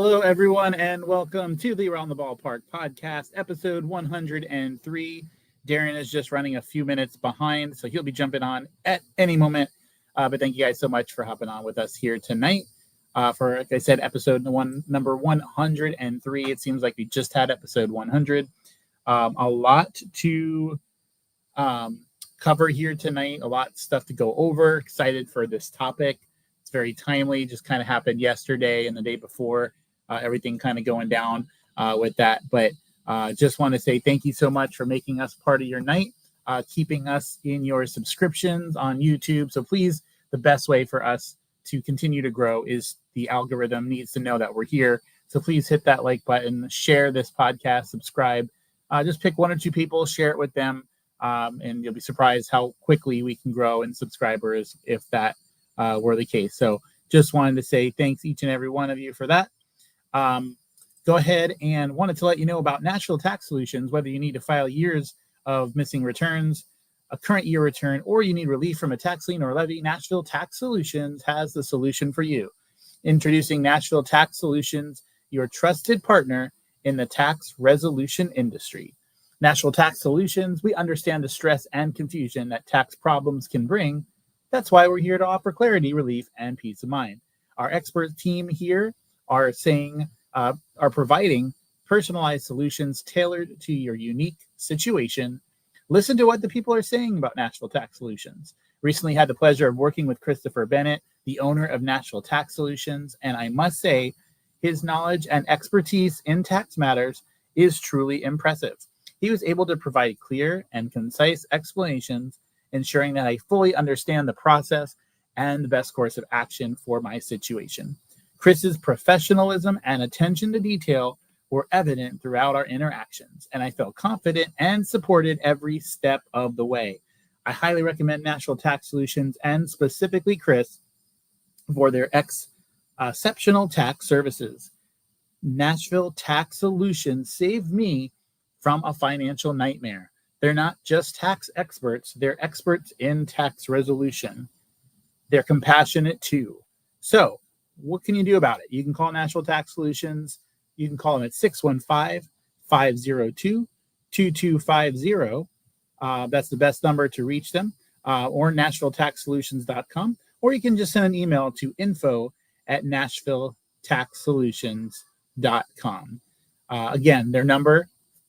Hello, everyone, and welcome to the Around the Ballpark podcast, episode 103. Darren is just running a few minutes behind, so he'll be jumping on at any moment. But thank you guys so much for hopping on with us here tonight for, like I said, episode number 103. It seems like we just had episode 100. A lot to cover here tonight, a lot of stuff to go over. Excited for this topic. It's very timely, just kind of happened yesterday and the day before, everything kind of going down with that. But just want to say thank you so much for making us part of your night, keeping us in your subscriptions on YouTube. So please, the best way for us to continue to grow is the algorithm needs to know that we're here. So please hit that like button, share this podcast, subscribe. Just pick one or two people, share it with them, and you'll be surprised how quickly we can grow in subscribers if that were the case. So just wanted to say thanks each and every one of you for that. Go ahead and wanted to let you know about Nashville Tax Solutions. Whether you need to file years of missing returns, a current year return, or you need relief from a tax lien or levy, Nashville Tax Solutions has the solution for you. Introducing Nashville Tax Solutions, your trusted partner in the tax resolution industry. Nashville Tax Solutions, we understand the stress and confusion that tax problems can bring. That's why we're here to offer clarity, relief, and peace of mind. Our expert team here are providing personalized solutions tailored to your unique situation. Listen to what the people are saying about Nashville Tax Solutions. Recently had the pleasure of working with Christopher Bennett, the owner of Nashville Tax Solutions, and I must say his knowledge and expertise in tax matters is truly impressive. He was able to provide clear and concise explanations, ensuring that I fully understand the process and the best course of action for my situation. Chris's professionalism and attention to detail were evident throughout our interactions, and I felt confident and supported every step of the way. I highly recommend Nashville Tax Solutions and specifically Chris for their exceptional tax services. Nashville Tax Solutions saved me from a financial nightmare. They're not just tax experts, they're experts in tax resolution. They're compassionate too. So, what can you do about it? You can call Nashville Tax Solutions. You can call them at 615-502-2250. That's the best number to reach them, or NashvilleTaxSolutions.com. Or you can just send an email to info@NashvilleTaxSolutions.com. Again, their number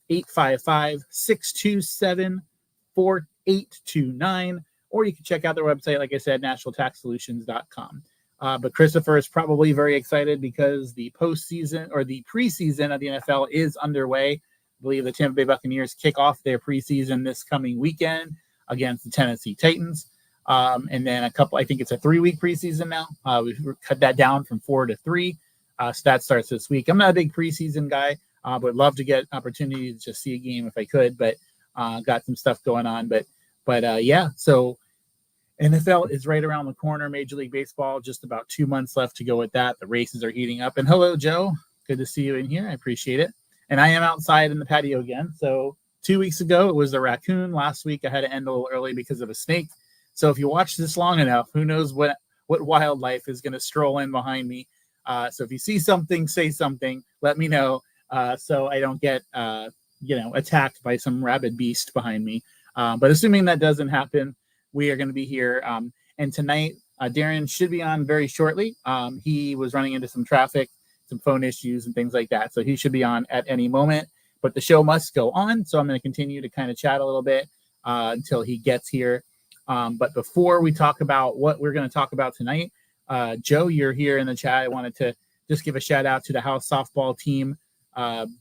855-627-4829, or you can check out their website, like I said, NashvilleTaxSolutions.com. But Christopher is probably very excited because the postseason or the preseason of the NFL is underway. I believe the Tampa Bay Buccaneers kick off their preseason this coming weekend against the Tennessee Titans. And then I think it's a 3-week preseason now. We've cut that down from 4 to 3. So that starts this week. I'm not a big preseason guy. Would love to get opportunity to just see a game if I could, but got some stuff going on. But yeah, so NFL is right around the corner. Major League Baseball, just about 2 months left to go with that. The races are heating up. And hello, Joe. Good to see you in here. I appreciate it. And I am outside in the patio again. So 2 weeks ago, it was a raccoon. Last week, I had to end a little early because of a snake. So if you watch this long enough, who knows what wildlife is going to stroll in behind me. So if you see something, say something. Let me know. So I don't get, attacked by some rabid beast behind me. But assuming that doesn't happen, we are going to be here. And tonight, Darren should be on very shortly. He was running into some traffic, some phone issues and things like that. So he should be on at any moment. But the show must go on. So I'm going to continue to kind of chat a little bit until he gets here. But before we talk about what we're going to talk about tonight, Joe, you're here in the chat. I wanted to just give a shout out to the house softball team.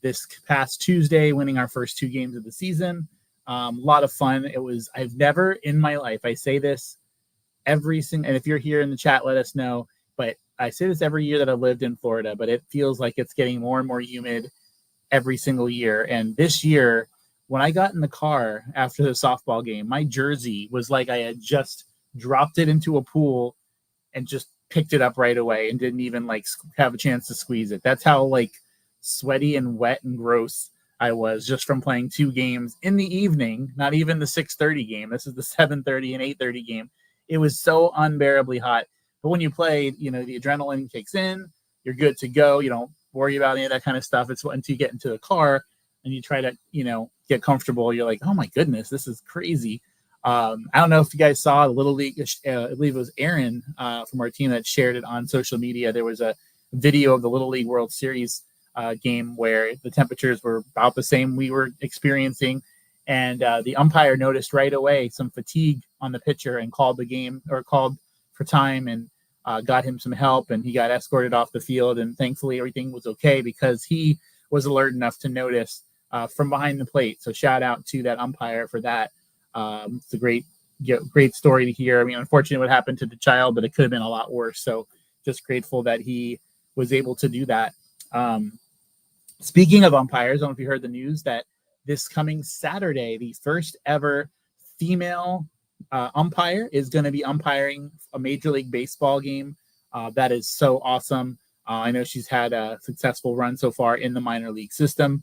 This past Tuesday, winning our first 2 games of the season. A lot of fun. I've never in my life, I say this and if you're here in the chat, let us know. But I say this every year that I've lived in Florida, but it feels like it's getting more and more humid every single year. And this year, when I got in the car after the softball game, my jersey was like I had just dropped it into a pool and just picked it up right away and didn't even have a chance to squeeze it. That's how sweaty and wet and gross I was just from playing 2 games in the evening, not even the 6:30 game. This is the 7:30 and 8:30 game. It was so unbearably hot. But when you play, the adrenaline kicks in, you're good to go. You don't worry about any of that kind of stuff. It's until you get into the car and you try to, get comfortable. You're like, oh my goodness, this is crazy. I don't know if you guys saw the Little League. I believe it was Aaron from our team that shared it on social media. There was a video of the Little League World Series game where the temperatures were about the same we were experiencing. And the umpire noticed right away some fatigue on the pitcher and called the game or called for time and got him some help. And he got escorted off the field. And thankfully, everything was okay because he was alert enough to notice from behind the plate. So shout out to that umpire for that. It's a great story to hear. I mean, unfortunately, what happened to the child, but it could have been a lot worse. So just grateful that he was able to do that. Speaking of umpires, I don't know if you heard the news that this coming Saturday, the first ever female umpire is going to be umpiring a Major League Baseball game. That is so awesome. I know she's had a successful run so far in the minor league system.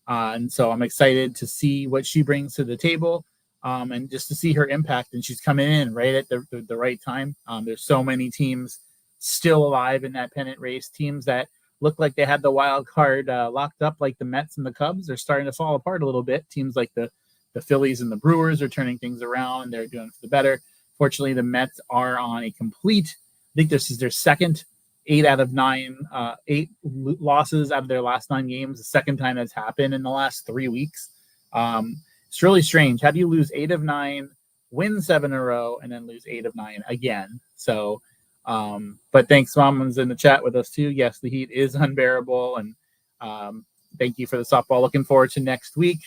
And so I'm excited to see what she brings to the table and just to see her impact. And she's coming in right at the right time. There's so many teams still alive in that pennant race, teams that look like they had the wild card locked up, like the Mets and the Cubs. They're starting to fall apart a little bit. Teams like the Phillies and the Brewers are turning things around. They're doing for the better. Fortunately, the Mets are on a complete, I think this is their second 8 losses out of their last 9 games. The second time that's happened in the last 3 weeks. It's really strange. How do you lose 8 of 9, win 7 in a row, and then lose 8 of 9 again? So, but thanks, Mom's in the chat with us too. Yes, the heat is unbearable, and thank you for the softball. Looking forward to next week.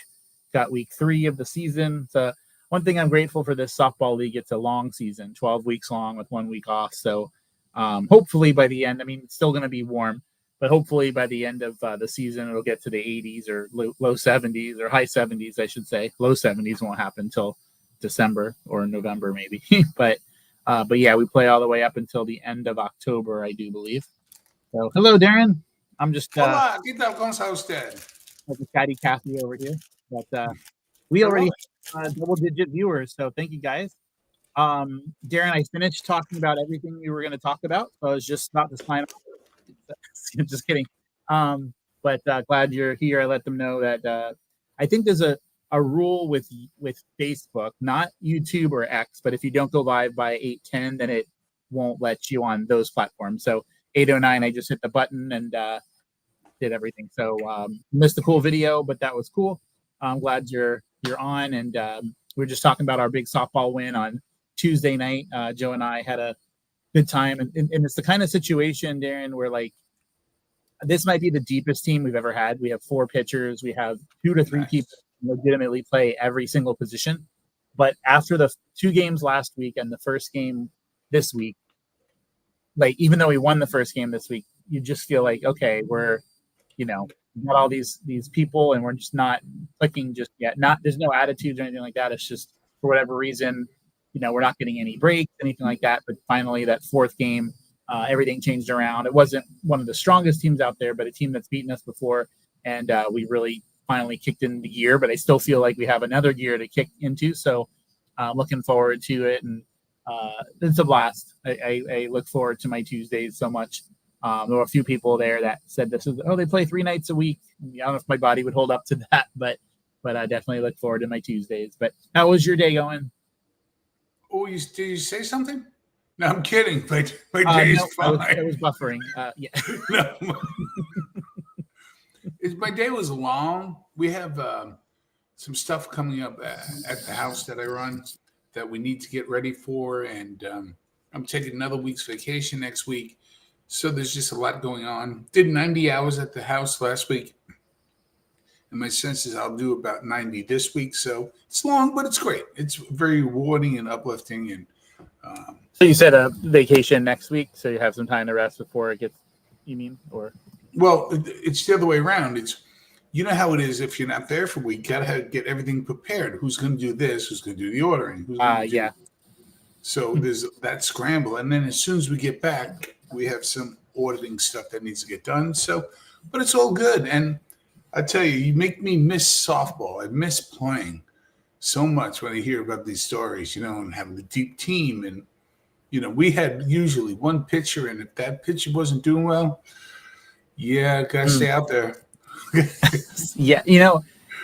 Got week 3 of the season. So one thing I'm grateful for this softball league, it's a long season, 12 weeks long with 1 week off. So hopefully by the end, I mean, it's still going to be warm, but hopefully by the end of the season, it'll get to the 80s or low 70s or high 70s, I should say. Low 70s won't happen until December or November maybe. But yeah, we play all the way up until the end of October, I do believe. So hello, Darren. I'm just Hola, ¿qué tal? ¿Cómo está usted? Like a chatty Cathy over here. But we already have double-digit viewers, so thank you guys. Darren, I finished talking about everything we were going to talk about, so I was just about to sign off. Just kidding. But glad you're here. I let them know that I think there's a rule with Facebook, not YouTube or X, but if you don't go live by 8:10, then it won't let you on those platforms. So 8:09, I just hit the button and did everything. So missed a cool video, but that was cool. I'm glad you're on, and we were just talking about our big softball win on Tuesday night. Joe and I had a good time, and it's the kind of situation, Darren, where like this might be the deepest team we've ever had. We have 4 pitchers. We have 2 to 3 people legitimately play every single position. But after the 2 games last week and the first game this week, like even though we won the first game this week, you just feel like, okay, we're, got all these people and we're just not clicking just yet. There's no attitudes or anything like that. It's just for whatever reason, we're not getting any breaks, anything like that. But finally, that 4th game, everything changed around. It wasn't one of the strongest teams out there, but a team that's beaten us before. And we really finally kicked into gear, but I still feel like we have another gear to kick into. So looking forward to it. And it's a blast. I look forward to my Tuesdays so much. There were a few people there that said they play 3 nights a week. I don't know if my body would hold up to that, but I definitely look forward to my Tuesdays. But how was your day going? Oh, did you say something? No, I'm kidding. My day is fine. I was buffering. Yeah. No. My day was long. We have some stuff coming up at the house that I run that we need to get ready for, and I'm taking another week's vacation next week. So there's just a lot going on. Did 90 hours at the house last week. And my sense is I'll do about 90 this week. So it's long, but it's great. It's very rewarding and uplifting. And so you said a vacation next week, so you have some time to rest before it gets, you mean? Or well, it's the other way around. It's, how it is if you're not there for a week, got to get everything prepared. Who's going to do this? Who's going to do the ordering? Yeah. So there's that scramble. And then as soon as we get back, we have some auditing stuff that needs to get done. So, but it's all good. And I tell you, you make me miss softball. I miss playing so much when I hear about these stories, and having a deep team. And, we had usually one pitcher, and if that pitcher wasn't doing well, Yeah, gotta stay out there. Yeah,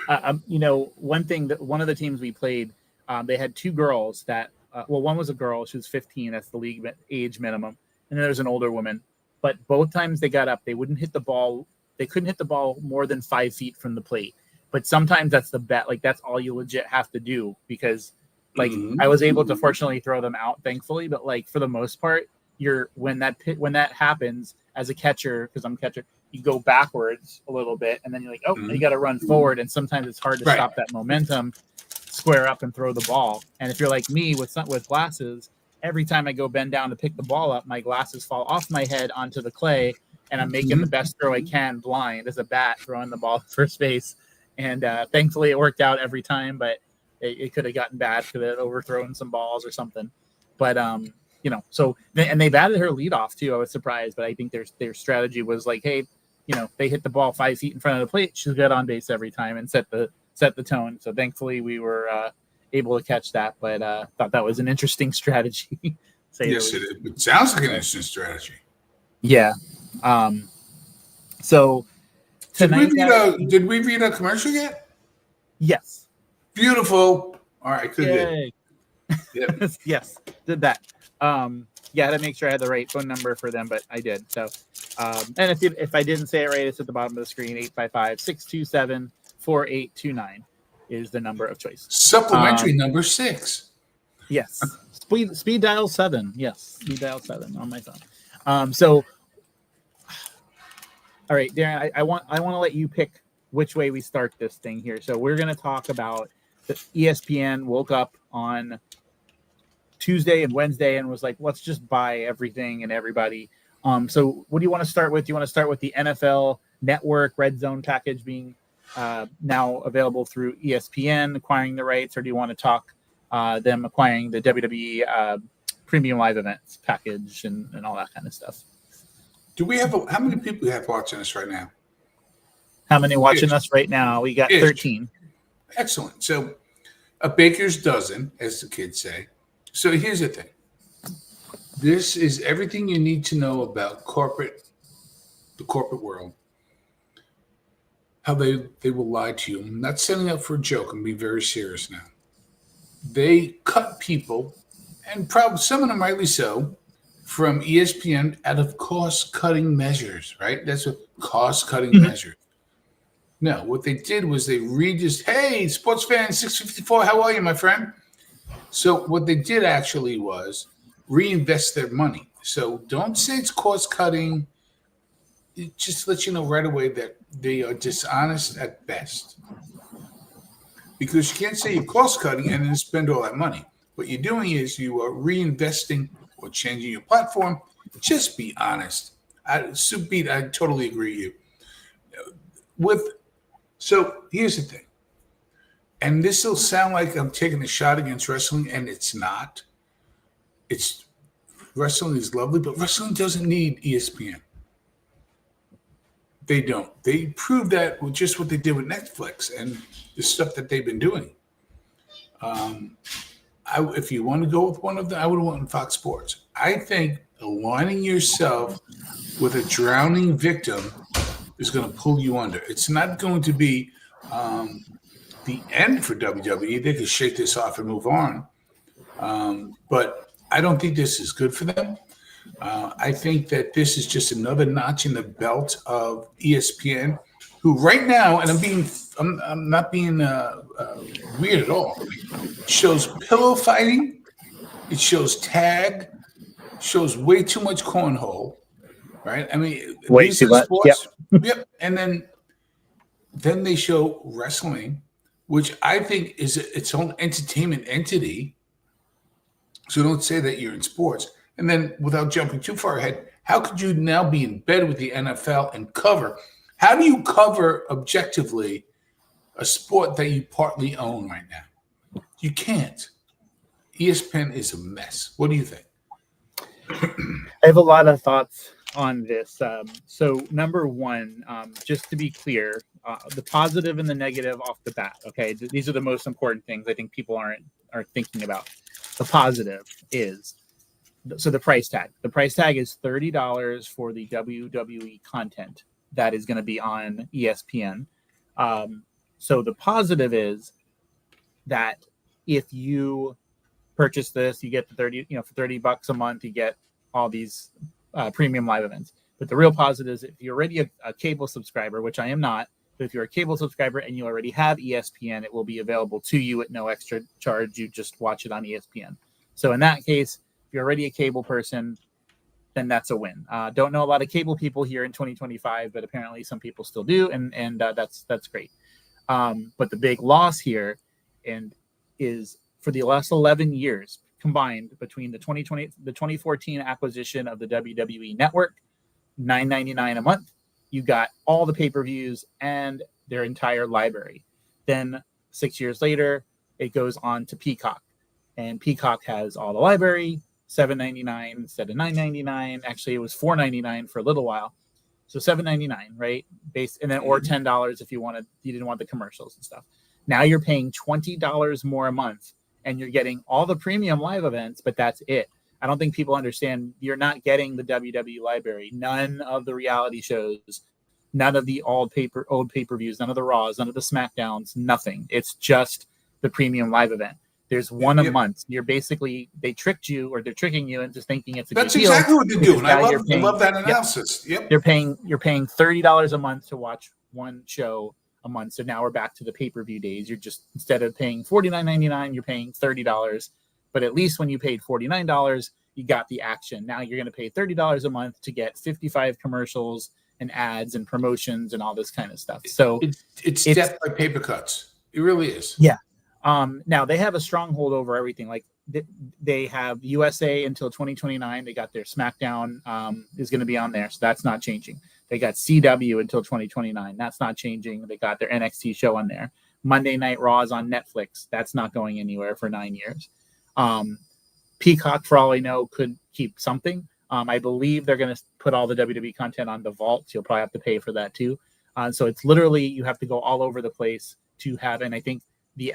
one thing that one of the teams we played, they had two girls that, one was a girl, she was 15, that's the league age minimum, and then there was an older woman. But both times they got up, they wouldn't hit the ball. They couldn't hit the ball more than 5 feet from the plate. But sometimes that's the bet. Like that's all you legit have to do because, like, I was able to fortunately throw them out, thankfully. But like for the most part, when that happens as a catcher, because I'm a catcher, you go backwards a little bit, and then you're like, oh, you got to run forward, and sometimes it's hard to stop that momentum, square up, and throw the ball. And if you're like me with glasses, every time I go bend down to pick the ball up, my glasses fall off my head onto the clay, and I'm making the best throw I can blind as a bat, throwing the ball to first base. And thankfully, it worked out every time, but it could have gotten bad, could have overthrown some balls or something. But so and they batted her leadoff too. I was surprised, but I think their strategy was like, hey, they hit the ball 5 feet in front of the plate, she'll get on base every time and set the tone. So thankfully, we were able to catch that. But thought that was an interesting strategy. Yes, it sounds like an interesting strategy. Yeah. So tonight, did we read a commercial yet? Yes. Beautiful. All right, good. Yep. Yes, did that. I had to make sure I had the right phone number for them, but I did. So, and if I didn't say it right, it's at the bottom of the screen. 855-627-4829 is the number of choice. Supplementary number 6. Yes. Speed dial 7. Yes. Speed dial 7 on my phone. So, all right, Darren, I want to let you pick which way we start this thing here. So we're going to talk about the ESPN woke up on Tuesday and Wednesday and was like, let's just buy everything and everybody. So what do you want to start with? Do you want to start with the NFL Network Red Zone package being now available through ESPN, acquiring the rights, or do you want to talk them acquiring the WWE Premium Live Events package and all that kind of stuff? Do we have how many people we have watching us right now? How many watching us right now? We got 13. Excellent. So a baker's dozen, as the kids say. So here's the thing. This is everything you need to know about the corporate world. How they will lie to you. I'm not setting up for a joke. I'm being very serious now. They cut people, and probably some of them rightly so, from ESPN out of cost-cutting measures, right? That's what cost-cutting measures. No, what they did was they hey, sports fan 654, how are you, my friend? So what they did actually was reinvest their money. So don't say it's cost-cutting. It just lets you know right away that they are dishonest at best. Because you can't say you're cost-cutting and then spend all that money. What you're doing is you are reinvesting or changing your platform. Just be honest. I totally agree with you. So here's the thing. And this will sound like I'm taking a shot against wrestling, and it's not. Wrestling is lovely, but wrestling doesn't need ESPN. They don't. They proved that with just what they did with Netflix and the stuff that they've been doing. If you want to go with one of them, I would have went with Fox Sports. I think aligning yourself with a drowning victim is going to pull you under. It's not going to be the end for WWE. They could shake this off and move on. But I don't think this is good for them. I think that this is just another notch in the belt of ESPN, who right now, and I'm not being weird at all, shows pillow fighting, it shows tag, shows way too much cornhole, right? I mean, way too much. Sports. Yep. And then they show wrestling, which I think is its own entertainment entity. So don't say that you're in sports. And then without jumping too far ahead, how could you now be in bed with the NFL and cover? How do you cover objectively a sport that you partly own right now? You can't. ESPN is a mess. What do you think? I have a lot of thoughts on this. So number one, just to be clear, the positive and the negative off the bat. Okay, these are the most important things I think people aren't thinking about. The positive is the price tag. The price tag is $30 for the WWE content. that is going to be on ESPN. So the positive is that if you purchase this, you get the 30, for $30 a month, you get all these premium live events. But the real positive is if you're already a cable subscriber, which I am not, but if you're a cable subscriber and you already have ESPN, it will be available to you at no extra charge. You just watch it on ESPN. So in that case, if you're already a cable person, then that's a win. Don't know a lot of cable people here in 2025, but apparently some people still do, and that's great. But the big loss here is for the last 11 years combined between the 2014 acquisition of the WWE Network, $9.99 a month, you got all the pay-per-views and their entire library. Then 6 years later, it goes on to Peacock, and Peacock has all the library, $7.99 instead of $9.99. Actually, it was $4.99 for a little while, so $7.99, right? And then or $10 if you didn't want the commercials and stuff. Now you're paying $20 more a month, and you're getting all the premium live events, but that's it. I don't think people understand you're not getting the WWE library, none of the reality shows, none of the old pay-per-views, none of the Raws, none of the SmackDowns, nothing. It's just the premium live event. There's one a month. You're basically, they're tricking you into thinking it's a good deal. That's exactly what they're doing. I love that analysis. Yep. You're paying $30 a month to watch one show a month. So now we're back to the pay-per-view days. You're just, instead of paying $49.99, you're paying $30. But at least when you paid $49, you got the action. Now you're going to pay $30 a month to get 55 commercials and ads and promotions and all this kind of stuff. So it's death by paper cuts. It really is. Yeah. Now they have a stronghold over everything. Like they have USA until 2029. They got their SmackDown is going to be on there, so that's not changing. They got CW until 2029. That's not changing. They got their NXT show on there. Monday Night Raw is on Netflix. That's not going anywhere for 9 years. Peacock, for all I know, could keep something. I believe they're going to put all the WWE content on the vault. So you'll probably have to pay for that too. So it's literally, you have to go all over the place to have, and I think the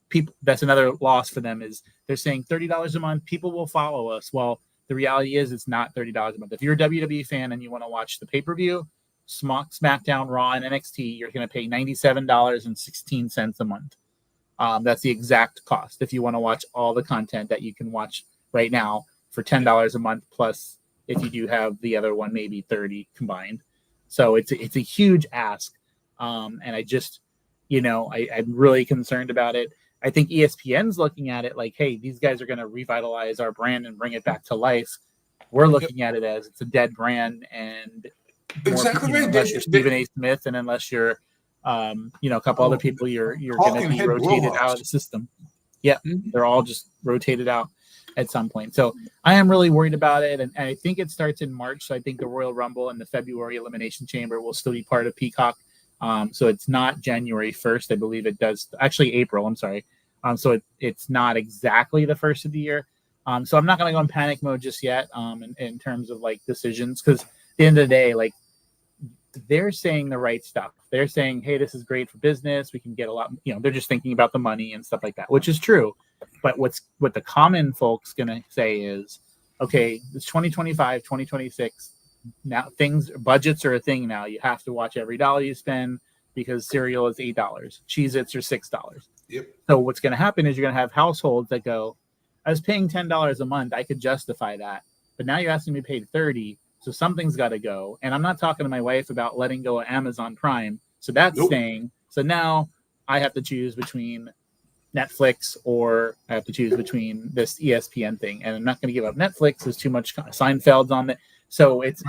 people, that's another loss for them, is they're saying $30 a month, people will follow us. Well, the reality is it's not $30 a month. If you're a WWE fan and you want to watch the pay-per-view, SmackDown, Raw, and NXT, you're going to pay $97.16 a month. That's the exact cost if you want to watch all the content that you can watch right now for $10 a month, plus if you do have the other one, maybe $30 combined. So it's a huge ask. And I just, I'm really concerned about it. I think ESPN's looking at it like, hey, these guys are going to revitalize our brand and bring it back to life. We're looking at it as it's a dead brand, and exactly right. Unless you're Stephen A. Smith, and unless you're a couple other people, you're going to be rotated out of the system. Yeah, they're all just rotated out at some point. So I am really worried about it, and I think it starts in March. So I think the Royal Rumble and the February Elimination Chamber will still be part of Peacock. So it's not January 1st. I believe it does. Actually, April. I'm sorry. So it's not exactly the first of the year. So I'm not going to go in panic mode just yet in terms of like decisions, because at the end of the day, like, they're saying the right stuff. They're saying, hey, this is great for business. We can get a lot, they're just thinking about the money and stuff like that, which is true. But what the common folks going to say is, okay, it's 2025, 2026. Now budgets are a thing now. You have to watch every dollar you spend because cereal is $8. Cheez-Its are $6. Yep. So what's going to happen is you're going to have households that go, I was paying $10 a month. I could justify that. But now you're asking me to pay $30. So something's got to go. And I'm not talking to my wife about letting go of Amazon Prime. So that's staying. So now I have to choose between Netflix, or I have to choose between this ESPN thing. And I'm not going to give up Netflix. There's too much Seinfeld's on it. So it's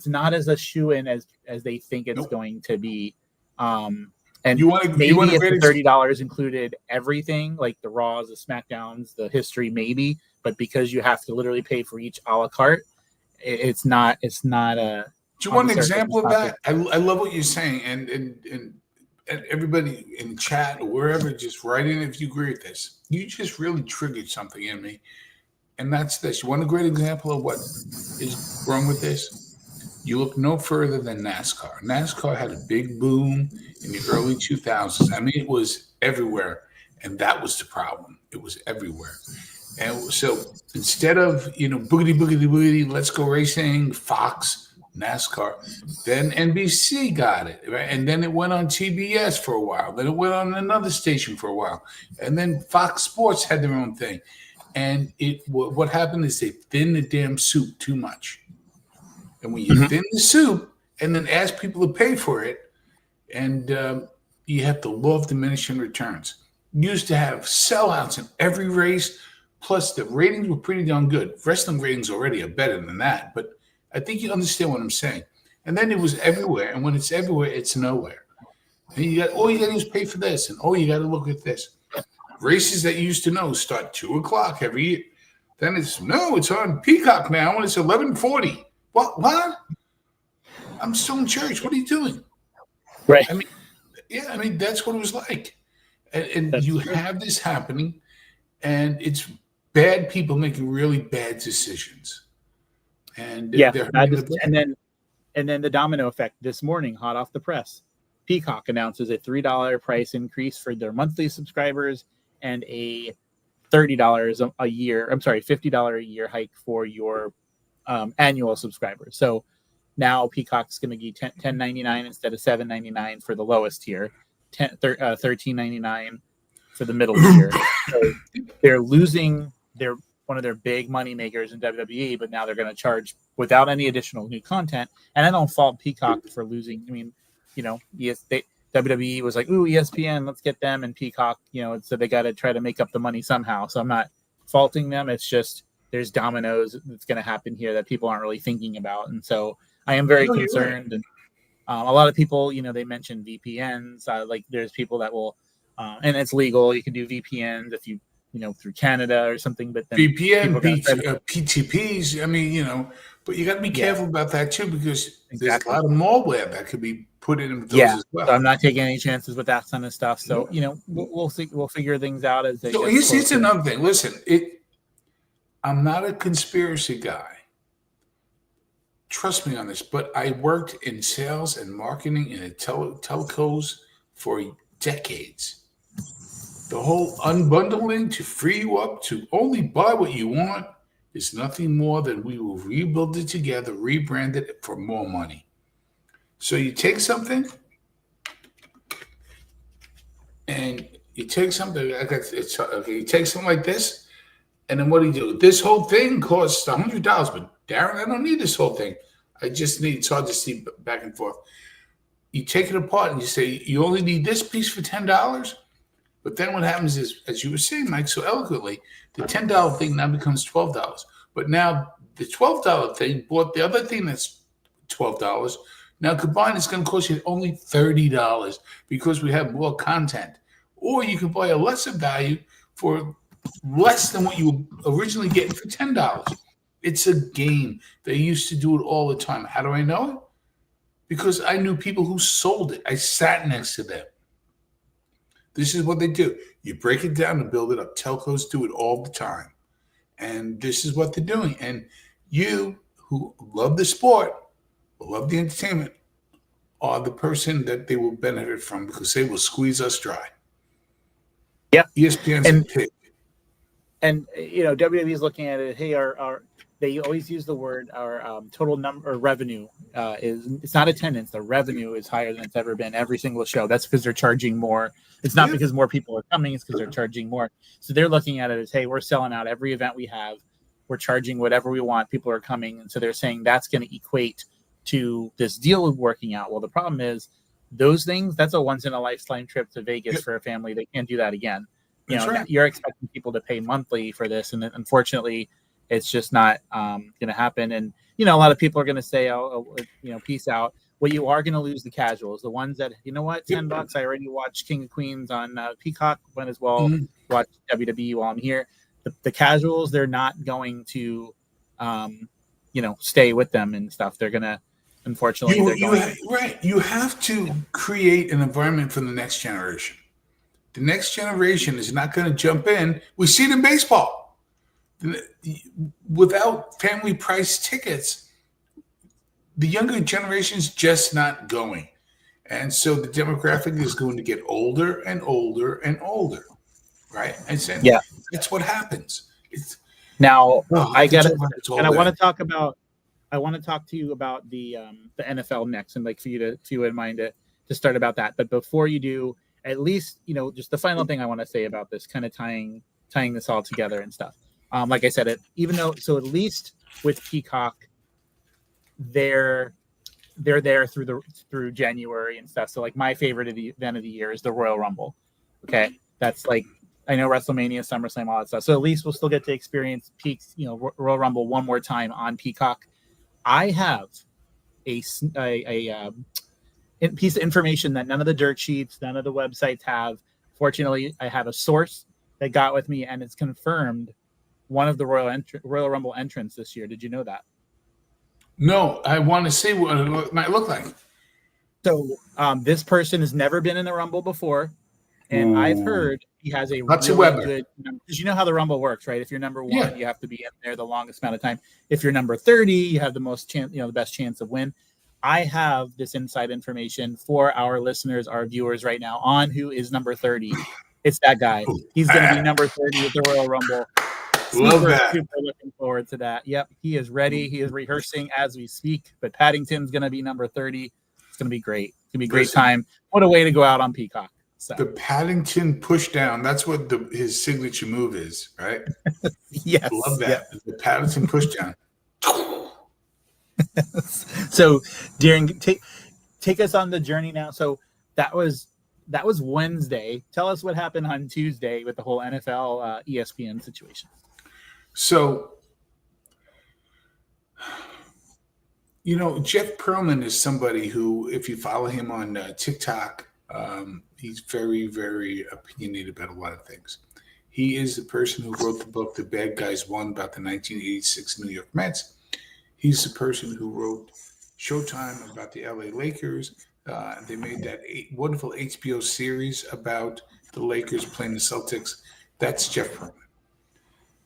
not as a shoo-in as they think it's going to be. And if the $30 included everything, like the Raws, the SmackDowns, the history, maybe. But because you have to literally pay for each a la carte, it's not a. Do you want an example of that? I love what you're saying, and everybody in chat or wherever, just write in if you agree with this. You just really triggered something in me, and that's this. You want a great example of what is wrong with this? You look no further than NASCAR. NASCAR had a big boom in the early 2000s. I mean, it was everywhere, and that was the problem. It was everywhere. And so instead of, boogity, boogity, boogity, let's go racing, Fox, NASCAR. Then NBC got it, right? And then it went on TBS for a while. Then it went on another station for a while. And then Fox Sports had their own thing. And what happened is they thinned the damn soup too much. And when you thin the soup and then ask people to pay for it, and you have the law of diminishing returns. You used to have sellouts in every race, plus the ratings were pretty darn good. Wrestling ratings already are better than that, but I think you understand what I'm saying. And then it was everywhere, and when it's everywhere, it's nowhere. And you got all you got to do is pay for this, and you got to look at this. Races that you used to know start 2:00 every year. Then it's on Peacock now, and it's 11:40. What? I'm still in church. What are you doing? Right. I mean, that's what it was like. And you have this happening, and it's bad people making really bad decisions. And and then the domino effect this morning, hot off the press. Peacock announces a $3 price increase for their monthly subscribers and a $30 a year. I'm sorry, $50 a year hike for your annual subscribers. So now Peacock's going to be $10.99 instead of $7.99 for the lowest tier, $13.99 for the middle tier. So they're losing one of their big money makers in WWE, but now they're going to charge without any additional new content. And I don't fault Peacock for losing. I mean, WWE was like, ooh, ESPN, let's get them, and Peacock, so they got to try to make up the money somehow. So I'm not faulting them. It's just there's dominoes that's going to happen here that people aren't really thinking about. And so I am very concerned. Right. And a lot of people, they mentioned VPNs. Like there's people that will, and it's legal. You can do VPNs if you, through Canada or something. But then VPN, PTPs. I mean, but you got to be careful about that too, because there's a lot of malware that could be put in those as well. So I'm not taking any chances with that kind of stuff. So we'll see. We'll figure things out as they. So here's another thing. Listen, I'm not a conspiracy guy. Trust me on this, but I worked in sales and marketing in telcos for decades. The whole unbundling to free you up to only buy what you want is nothing more than we will rebuild it together, rebrand it for more money. So you take something and you take something, you take something like this, and then what do you do? This whole thing costs $100, but Darren, I don't need this whole thing. It's hard to see back and forth. You take it apart and you say, you only need this piece for $10? But then what happens is, as you were saying, Mike, so eloquently, the $10 thing now becomes $12. But now the $12 thing bought the other thing that's $12. Now combined, it's going to cost you only $30 because we have more content. Or you can buy a lesser value for less than what you were originally getting for $10. It's a game. They used to do it all the time. How do I know it? Because I knew people who sold it. I sat next to them. This is what they do. You break it down and build it up. Telcos do it all the time. And this is what they're doing. And you who love the sport, love the entertainment, are the person that they will benefit from because they will squeeze us dry. Yeah. ESPN's a pig. And, WWE is looking at it. Hey, they always use the word our total number or revenue it's not attendance. The revenue is higher than it's ever been every single show. That's because they're charging more. It's not because more people are coming. It's because they're charging more. So they're looking at it as, hey, we're selling out every event we have. We're charging whatever we want. People are coming. And so they're saying that's going to equate to this deal working out. Well, the problem is those things, that's a once in a lifetime trip to Vegas for a family. They can't do that again. You're expecting people to pay monthly for this. And unfortunately, it's just not going to happen. And, a lot of people are going to say, peace out. What you are going to lose the casuals, the ones that, $10, I already watched King of Queens on Peacock, might as well watch WWE while I'm here. The casuals, they're not going to, stay with them and stuff. They're going to, unfortunately. You have to create an environment for the next generation. The next generation is not going to jump in. We see it in baseball. Without family price tickets, the younger generation's just not going. And so the demographic is going to get older and older and older, right? And so that's what happens. I want to talk about I want to talk to you about the NFL next, and like for you to, if you wouldn't mind to start about that. But before you do, at least, you know, just the final thing I want to say about this, kind of tying this all together and stuff. Like I said, even though, so at least with Peacock, they're there through January and stuff. So like my favorite event of the year is the Royal Rumble. Okay, that's like, I know WrestleMania, SummerSlam, all that stuff. So at least we'll still get to experience Royal Rumble one more time on Peacock. I have a piece of information that none of the dirt sheets, none of the websites have. Fortunately, I have a source that got with me, and it's confirmed one of the Royal Rumble entrants this year. Did you know that? No, I want to see what it might look like. So this person has never been in the Rumble before, and I've heard he has a really good, because you know how the Rumble works, right? If you're number one, you have to be in there the longest amount of time. If you're number 30, you have the most chance, the best chance of win. I have this inside information for our listeners, our viewers right now, on who is number 30. It's that guy. He's going to be number 30 at the Royal Rumble. Super looking forward to that. Yep, he is ready. He is rehearsing as we speak. But Paddington's going to be number 30. It's going to be great. It's going to be a great time. What a way to go out on Peacock. So. The Paddington push down. That's what his signature move is, right? Yes. Love that. Yep. The Paddington push down. So, Darren, take us on the journey now. So that was Wednesday. Tell us what happened on Tuesday with the whole NFL ESPN situation. So, Jeff Pearlman is somebody who, if you follow him on TikTok, he's very, very opinionated about a lot of things. He is the person who wrote the book, The Bad Guys Won, about the 1986 New York Mets. He's the person who wrote Showtime about the LA Lakers. They made that wonderful HBO series about the Lakers playing the Celtics. That's Jeff Pearlman.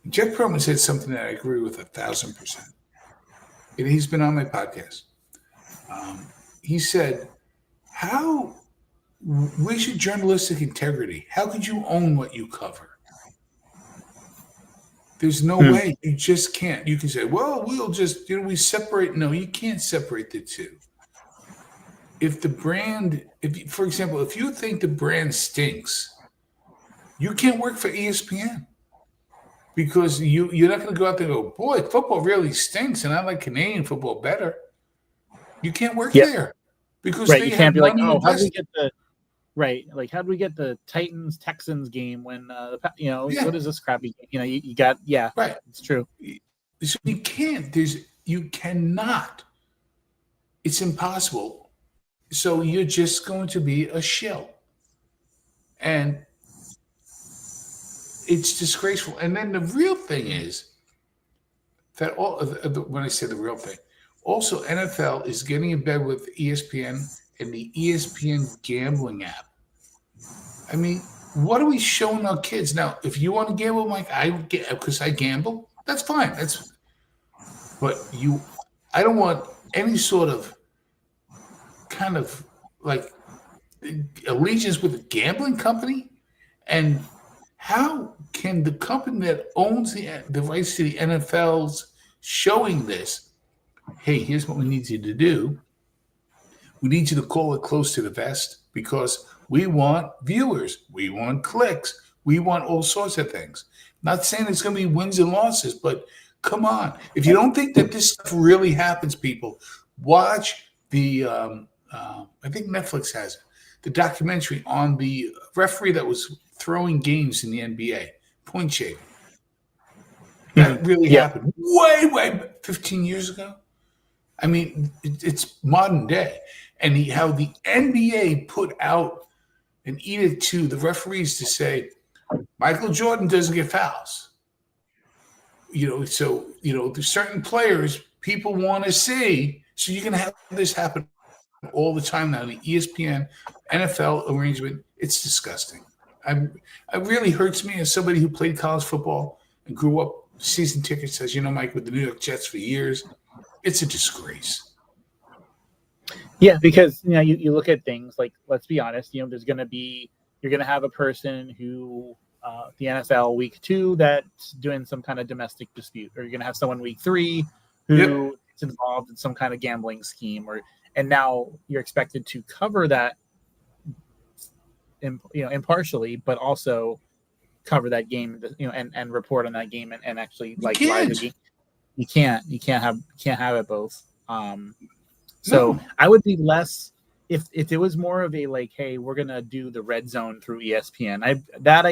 Jeff Pearlman said something that I agree with 1,000%. And he's been on my podcast. He said, where's your journalistic integrity? How could you own what you cover? There's no way. You just can't. You can say, well, we'll just, we separate. No, you can't separate the two. If the brand, for example, if you think the brand stinks, you can't work for ESPN because you're not going to go out there and go, boy, football really stinks, and I like Canadian football better. You can't work there because you can't be like, oh, how do we get the like how do we get the Titans Texans game when what is this crappy game? You got right. It's true. So you can't. You cannot. It's impossible. So you're just going to be a shill. And it's disgraceful. And then the real thing is that when I say the real thing, also NFL is getting in bed with ESPN and the ESPN gambling app. I mean, what are we showing our kids? Now, if you want to gamble, Mike, because I gamble, that's fine. But I don't want any sort of kind of like allegiance with a gambling company. And how can the company that owns the rights to the NFL's showing this? Hey, here's what we need you to do. We need you to call it close to the vest because we want viewers. We want clicks. We want all sorts of things. Not saying it's going to be wins and losses, but come on. If you don't think that this stuff really happens, people, watch the, I think Netflix has it, the documentary on the referee that was throwing games in the NBA, point shaving. That really happened way 15 years ago. I mean, it's modern day. And how the NBA put out an edict to the referees to say, Michael Jordan doesn't get fouls. So there's certain players people want to see. So you're going to have this happen all the time now. The ESPN, NFL arrangement, it's disgusting. It really hurts me as somebody who played college football and grew up season tickets, as you know, Mike, with the New York Jets for years. It's a disgrace. Yeah, because you look at things like, let's be honest, you're going to have a person who the NFL week 2 that's doing some kind of domestic dispute, or you're going to have someone week 3 who it's involved in some kind of gambling scheme, and now you're expected to cover that, impartially, but also cover that game, and report on that game, and actually like live the game. You can't have it both. So No. I would be less if it was more of a like, hey, we're gonna do the red zone through ESPN. I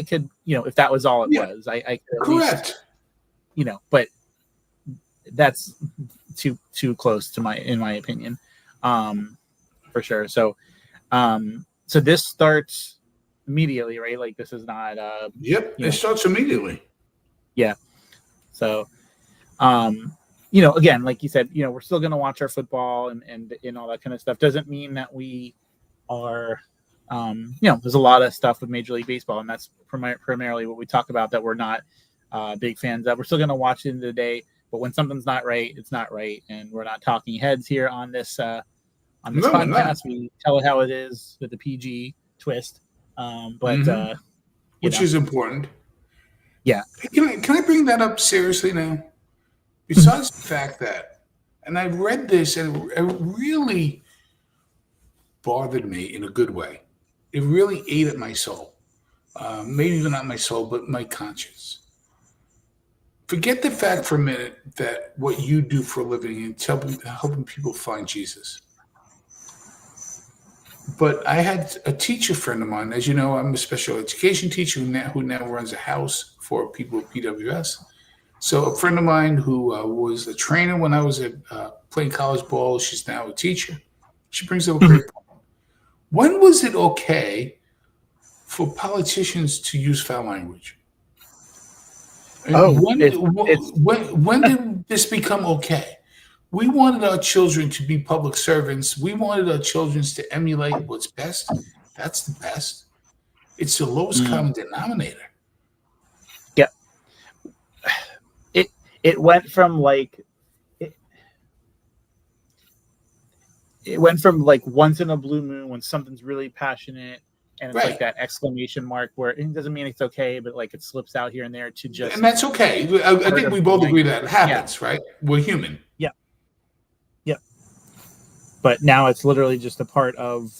could, if that was all it was, I could at Correct. least, but that's too close in my opinion, for sure. So this starts immediately, right? Like this is not Yep, it starts immediately. Yeah. So again, like you said, we're still going to watch our football and all that kind of stuff. Doesn't mean that we are, there's a lot of stuff with Major League Baseball, and that's primarily what we talk about, that we're not big fans of. We're still going to watch it in the day, but when something's not right, it's not right. And we're not talking heads here on this podcast. We tell it how it is with the PG twist. Which is important. Yeah. Can I bring that up seriously now? Besides the fact that, and I've read this, and it really bothered me in a good way. It really ate at my soul. Maybe even not my soul, but my conscience. Forget the fact for a minute that what you do for a living and helping people find Jesus. But I had a teacher friend of mine. As you know, I'm a special education teacher who now runs a house for people with PWS. So a friend of mine who was a trainer when I was playing college ball, she's now a teacher. She brings up a great point. When was it okay for politicians to use foul language? When did this become okay? We wanted our children to be public servants. We wanted our children to emulate what's best. That's the best. It's the lowest common denominator. Yeah. It went from like it went from like once in a blue moon when something's really passionate and it's like that exclamation mark where it doesn't mean it's okay, but like it slips out here and there to just. And that's okay. I think we both agree that it happens, right? We're human. Yeah. Yep. But now it's literally just a part of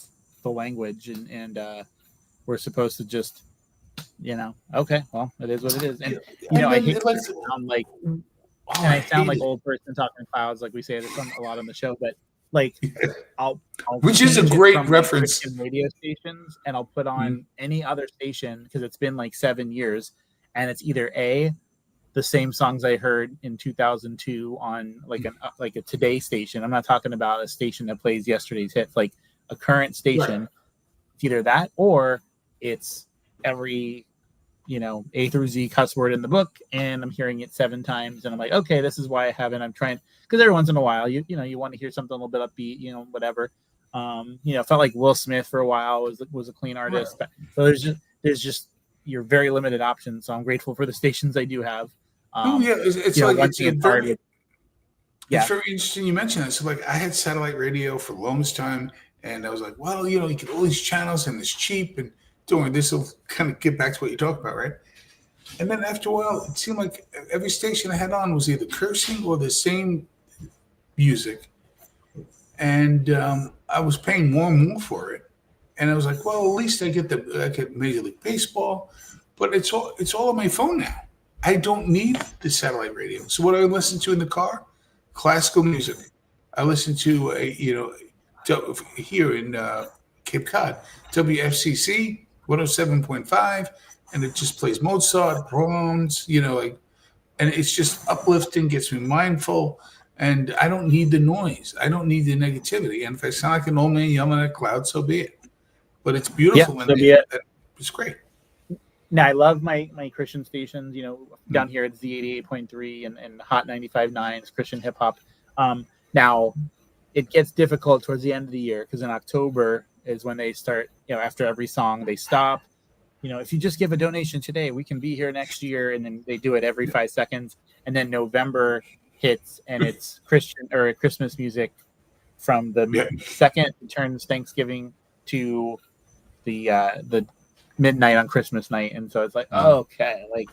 the language, and we're supposed to just, okay, well, it is what it is. And I hate to sound like, I sound like old person talking clouds, like we say this a lot on the show, but like I'll which is a great reference. Radio stations, and I'll put on any other station because it's been like 7 years, and it's either the same songs I heard in 2002 on like a Today station. I'm not talking about a station that plays yesterday's hits, like a current station. Right. It's either that or it's every A through Z cuss word in the book, and I'm hearing it 7 times, and I'm like, okay, this is why I haven't. I'm trying, because every once in a while, you want to hear something a little bit upbeat, whatever. Felt like Will Smith for a while was a clean artist, right. But so there's just your very limited options. So I'm grateful for the stations I do have. It's very interesting you mentioned that. So like I had satellite radio for the longest time, and I was like, well, you get all these channels and it's cheap, and don't worry, this will kind of get back to what you talk about, right? And then after a while, it seemed like every station I had on was either cursing or the same music. And I was paying more and more for it. And I was like, well, at least I get Major League Baseball, but it's all on my phone now. I don't need the satellite radio. So what do I listen to in the car? Classical music. I listen to here in Cape Cod, WFCC 107.5, and it just plays Mozart, Brahms, and it's just uplifting, gets me mindful, and I don't need the noise. I don't need the negativity. And if I sound like an old man yelling at a cloud, so be it. But it's beautiful. It's great. Now, I love my Christian stations, down here it's the 88.3 and Hot 95.9 is Christian hip hop. Now, it gets difficult towards the end of the year because in October is when they start, after every song they stop. If you just give a donation today, we can be here next year. And then they do it every 5 seconds. And then November hits and it's Christian or Christmas music from the second it turns Thanksgiving to the midnight on Christmas night. And so it's like, okay, like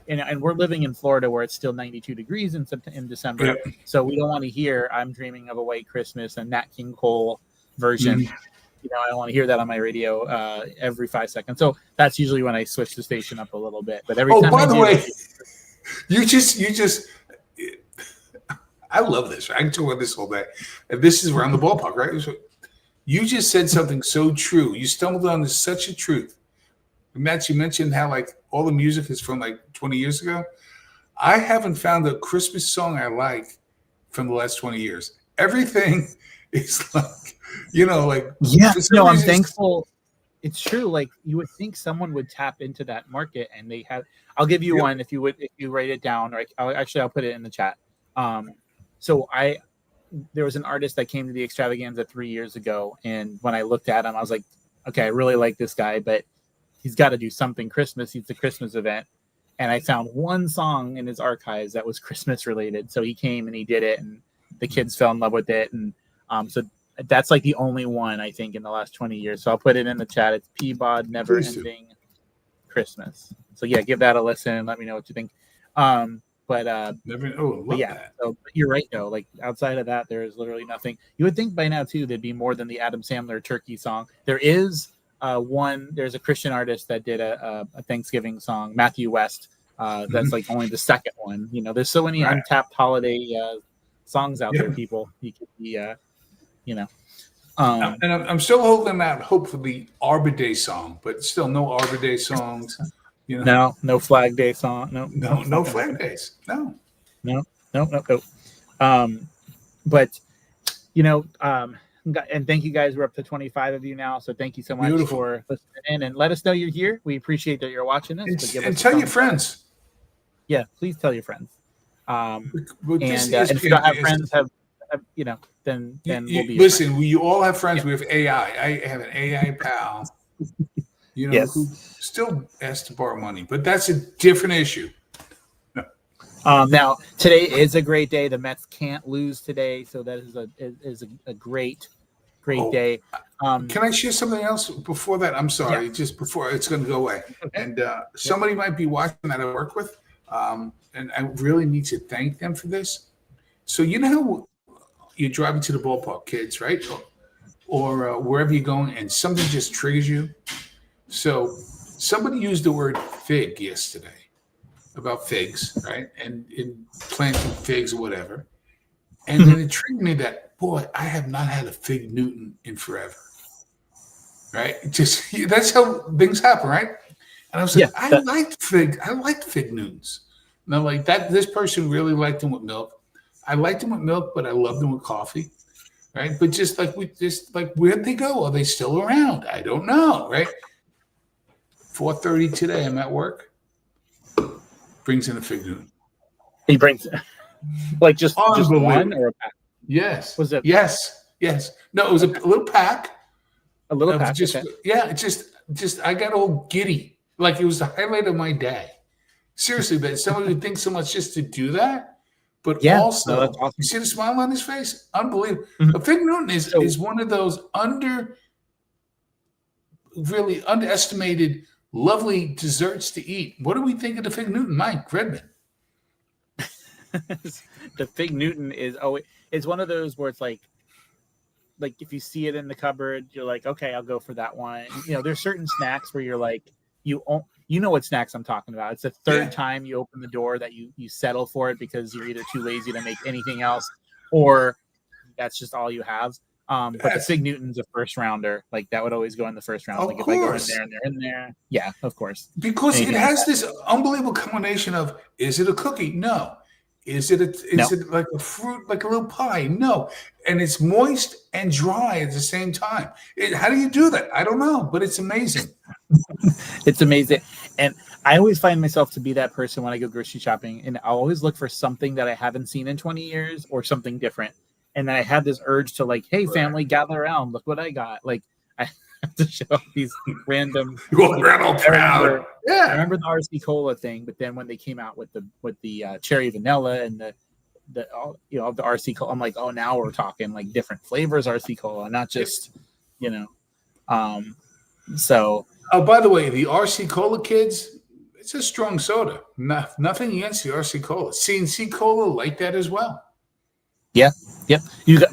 and we're living in Florida where it's still 92 degrees in December. Yep. So we don't want to hear "I'm Dreaming of a White Christmas" and Nat King Cole version. You know, I don't want to hear that on my radio every 5 seconds. So that's usually when I switch the station up a little bit. But every time by the way, that, you just I love this. I can talk about this all day. And this is around the ballpark, right? So you just said something so true. You stumbled onto such a truth. And Matt, you mentioned how like all the music is from like 20 years ago. I haven't found a Christmas song I like from the last 20 years. Everything is like, you know, like I'm thankful. It's true. Like you would think someone would tap into that market, and they have. I'll give you one if you write it down, or I'll put it in the chat. So there was an artist that came to the extravaganza 3 years ago, and when I looked at him, I was like, okay, I really like this guy, but he's got to do something Christmas. He's a Christmas event. And I found one song in his archives that was Christmas related. So he came and he did it, and the kids fell in love with it. And so that's like the only one I think in the last 20 years. So I'll put it in the chat. It's Peabod Never Ending Christmas. So yeah, give that a listen and let me know what you think. That. So you're right though. Like outside of that, there is literally nothing. You would think by now too there'd be more than the Adam Sandler turkey song. There is there's a Christian artist that did a Thanksgiving song, Matthew West. That's like only the second one. You know, there's so many untapped holiday songs out there, people. You could be, you know. And I'm still holding out hope for the Arbor Day song, but still no Arbor Day songs. You know? No Flag Day song. No Flag Days. No. But you know, and thank you guys. We're up to 25 of you now, so thank you so much for listening in, and let us know you're here. We appreciate that you're watching this. And tell your friends. Yeah, please tell your friends. And if you don't have friends, then we'll be. Listen, you all have friends. We have AI. I have an AI pal. Who still asks to borrow money, but that's a different issue. Now today is a great day. The Mets can't lose today, so that is a great day. Can I share something else before that? I'm sorry, just before it's going to go away. Okay. And somebody might be watching that I work with, and I really need to thank them for this. So you know how you're driving to the ballpark, kids, right? Or wherever you're going, and something just triggers you. So somebody used the word fig yesterday about figs, right? And in planting figs or whatever. And then it triggered me that, boy, I have not had a fig Newton in forever, right? That's how things happen, right? And I was like, I liked fig Newtons. And I'm like, this person really liked them with milk. I liked them with milk, but I loved them with coffee, right? But just like where'd they go? Are they still around? I don't know, right? 4:30 today, I'm at work. Brings in a fig Newton. He brings like just one or a pack? Yes. Was it? Yes. No, it was a little pack. A little pack. Yeah, just I got all giddy. Like it was the highlight of my day. Seriously, that somebody would think so much just to do that. But also, that's awesome. You see the smile on his face? Unbelievable. A fig Newton is one of those really underestimated lovely desserts to eat. What do we think of the fig Newton, Mike Redmond? The fig Newton is one of those where it's like if you see it in the cupboard, you're like, okay, I'll go for that one. You know, there's certain snacks where you're like, you know what snacks I'm talking about. It's the third time you open the door that you settle for it because you're either too lazy to make anything else, or that's just all you have. But the fig Newton's a first rounder. Like that would always go in the first round. Like if I go in there and they're in there, yeah, of course. Because it has this unbelievable combination of: is it a cookie? No. Is it like a fruit, like a little pie? No. And it's moist and dry at the same time. How do you do that? I don't know, but it's amazing. It's amazing. And I always find myself to be that person when I go grocery shopping, and I'll always look for something that I haven't seen in 20 years or something different. And then I have this urge to like, hey, family, gather around. Look what I got. Like, I have to show these random. I remember the RC Cola thing, but then when they came out with the cherry vanilla and the RC Cola, I'm like, oh, now we're talking like different flavors RC Cola, not just So. Oh, by the way, the RC Cola kids, It's a strong soda. Nothing against the RC Cola. CNC Cola like that as well. Yeah, yep.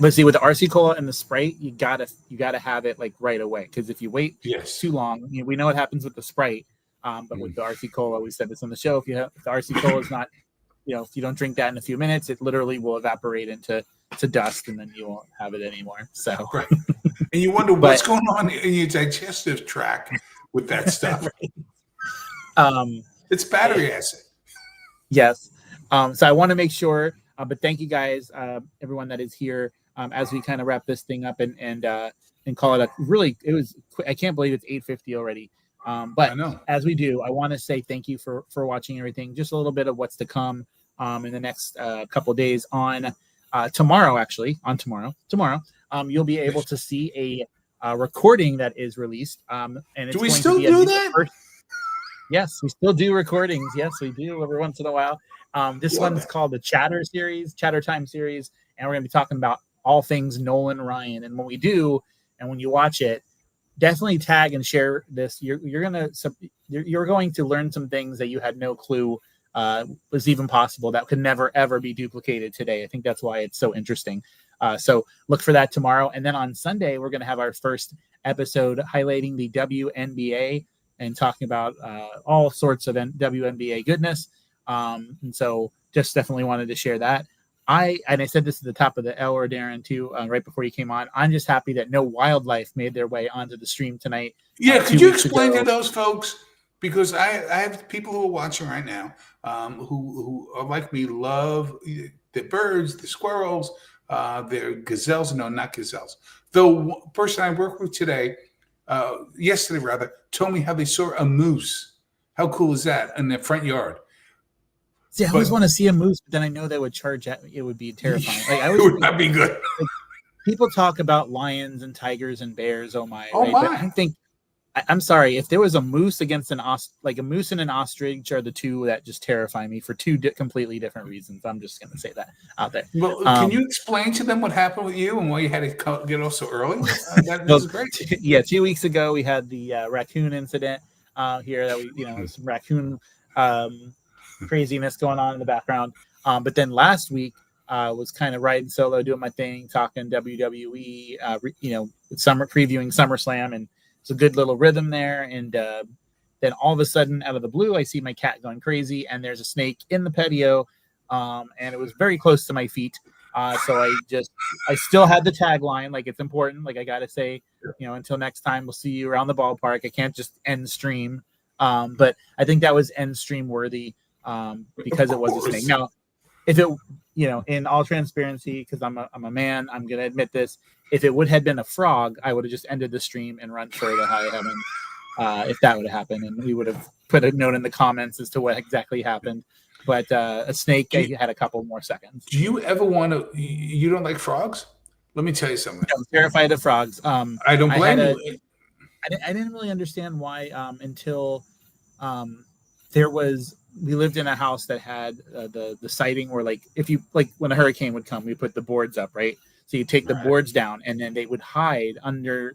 But see, with the RC Cola and the Sprite, you gotta have it like right away, because if you wait too long, we know what happens with the Sprite. But with the RC Cola, we said this on the show. If the RC Cola is not, if you don't drink that in a few minutes, it literally will evaporate into dust, and then you won't have it anymore. So right, and you wonder what's going on in your digestive tract with that stuff. Right. It's battery acid. Yes. So I want to make sure. But thank you guys, everyone that is here, as we kind of wrap this thing up and call it a really. It was. I can't believe it's 8:50 already. But I know. As we do, I want to say thank you for watching everything. Just a little bit of what's to come in the next couple of days. On tomorrow, you'll be able to see a recording that is released. And it's do we still do that? Yes, we still do recordings. Yes, we do every once in a while. This one's called the Chatter Time series, and we're going to be talking about all things Nolan Ryan. And when we do, and when you watch it, definitely tag and share this. You're going to learn some things that you had no clue was even possible, that could never ever be duplicated today. I think that's why it's so interesting. So look for that tomorrow, and then on Sunday we're going to have our first episode highlighting the WNBA and talking about all sorts of WNBA goodness. And so just definitely wanted to share that. I said this at the top of the hour, Darren, too, right before you came on. I'm just happy that no wildlife made their way onto the stream tonight. Yeah, could you explain to those folks? Because I have people who are watching right now who are like me, love the birds, the squirrels, their gazelles. No, not gazelles. The person I work with yesterday rather, told me how they saw a moose. How cool is that in their front yard? See, I always want to see a moose, but then I know they would charge at me. It would be terrifying. It would not be good. People talk about lions and tigers and bears. Oh my! Oh right? my! But I'm sorry. If there was a moose against a moose and an ostrich are the two that just terrify me for two completely different reasons. I'm just going to say that out there. Well, can you explain to them what happened with you and why you had to get off so early? That was great. Yeah, 2 weeks ago we had the raccoon incident here. That some raccoon craziness going on in the background. But then last week was kind of riding solo, doing my thing, talking WWE. Previewing SummerSlam, and it's a good little rhythm there. And then all of a sudden, out of the blue, I see my cat going crazy, and there's a snake in the patio, and it was very close to my feet. So I still had the tagline, like it's important. Like I got to say, until next time, we'll see you around the ballpark. I can't just end stream. But I think that was end stream worthy because it was a snake. Now, if it, in all transparency, because I'm a man, I'm going to admit this. If it would have been a frog, I would have just ended the stream and run for the high heaven. If that would have happened, and we would have put a note in the comments as to what exactly happened. But a snake, I had a couple more seconds. Do you ever want to? You don't like frogs? Let me tell you something. I'm terrified of frogs. I don't blame you. I didn't really understand why until we lived in a house that had the siding where, like, if you when a hurricane would come, we put the boards up, right? So you take the boards down, and then they would hide under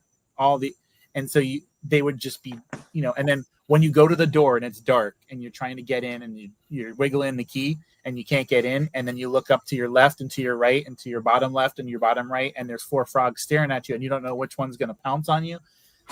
and so they would just be, and then when you go to the door and it's dark and you're trying to get in and you're wiggling the key and you can't get in, and then you look up to your left and to your right and to your bottom left and your bottom right, and there's 4 frogs staring at you and you don't know which one's going to pounce on you.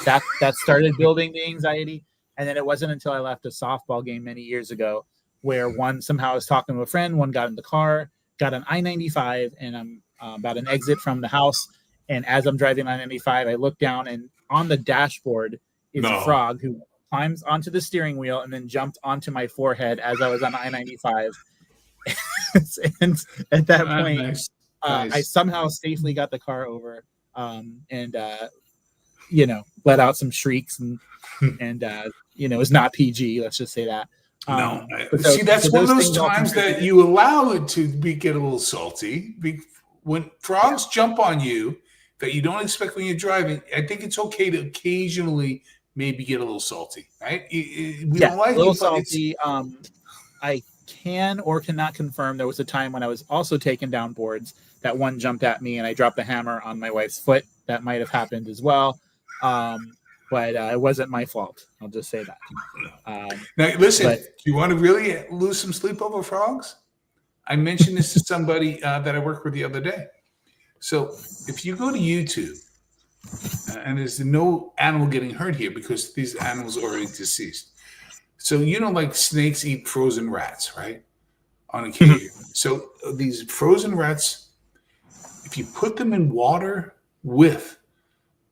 That started building the anxiety. And then it wasn't until I left a softball game many years ago where one somehow was talking to a friend, one got in the car, got on I-95, and I'm about an exit from the house. And as I'm driving I-95, I look down, and on the dashboard is a frog who climbs onto the steering wheel and then jumped onto my forehead as I was on I-95. And at that point, nice. I somehow safely got the car over and let out some shrieks and it was not PG. Let's just say that. That's one of those times that you allow it to get a little salty. When frogs jump on you that you don't expect when you're driving, I think it's okay to occasionally maybe get a little salty, right? We don't like a little salty. I can or cannot confirm there was a time when I was also taking down boards that one jumped at me and I dropped the hammer on my wife's foot. That might have happened as well. but it wasn't my fault. I'll just say that. Now, listen, but- do you want to really lose some sleep over frogs? I mentioned this to somebody that I worked with the other day. So if you go to YouTube, and there's no animal getting hurt here because these animals are already deceased. So, like snakes eat frozen rats, right? On occasion. So these frozen rats, if you put them in water with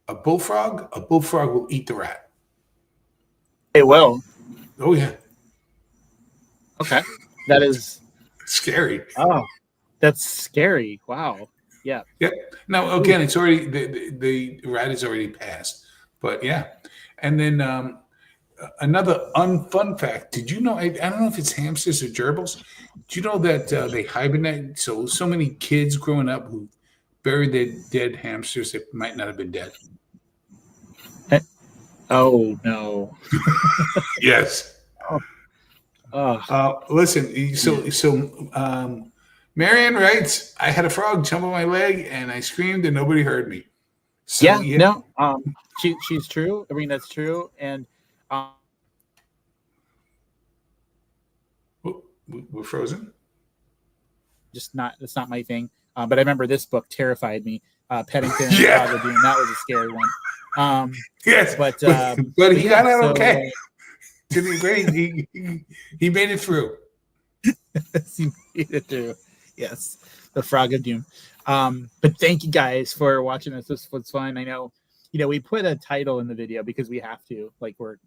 a bullfrog will eat the rat. It will. Oh, yeah. Okay. That is scary. Oh, that's scary. Wow. Yeah. Yeah. Now, again, it's already, the rat is already passed. But yeah. And then another unfun fact. Did you know, I don't know if it's hamsters or gerbils. Do you know that they hibernate? So many kids growing up who buried their dead hamsters that might not have been dead. Oh, no. Yes. Listen, so Marianne writes, I had a frog jump on my leg and I screamed and nobody heard me. So, no, she's true. I mean, that's true. And we're frozen. That's not my thing. But I remember this book terrified me. Peddington and Yeah. Frog Lagoon. That was a scary one. Yes, but he got out okay. To the grade, he made it through. He made it through. Yes, the Frog of Doom. But thank you guys for watching us. This was fun. I know, we put a title in the video because we have to, like but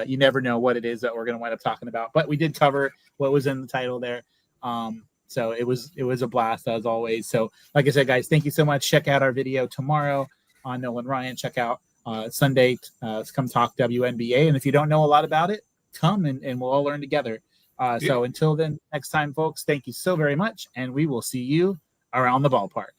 you never know what it is that we're going to wind up talking about. But we did cover what was in the title there. So it was a blast as always. So like I said, guys, thank you so much. Check out our video tomorrow on Nolan Ryan. Check out Sunday, come talk WNBA. And if you don't know a lot about it, come and we'll all learn together. So until then, next time, folks, thank you so very much. And we will see you around the ballpark.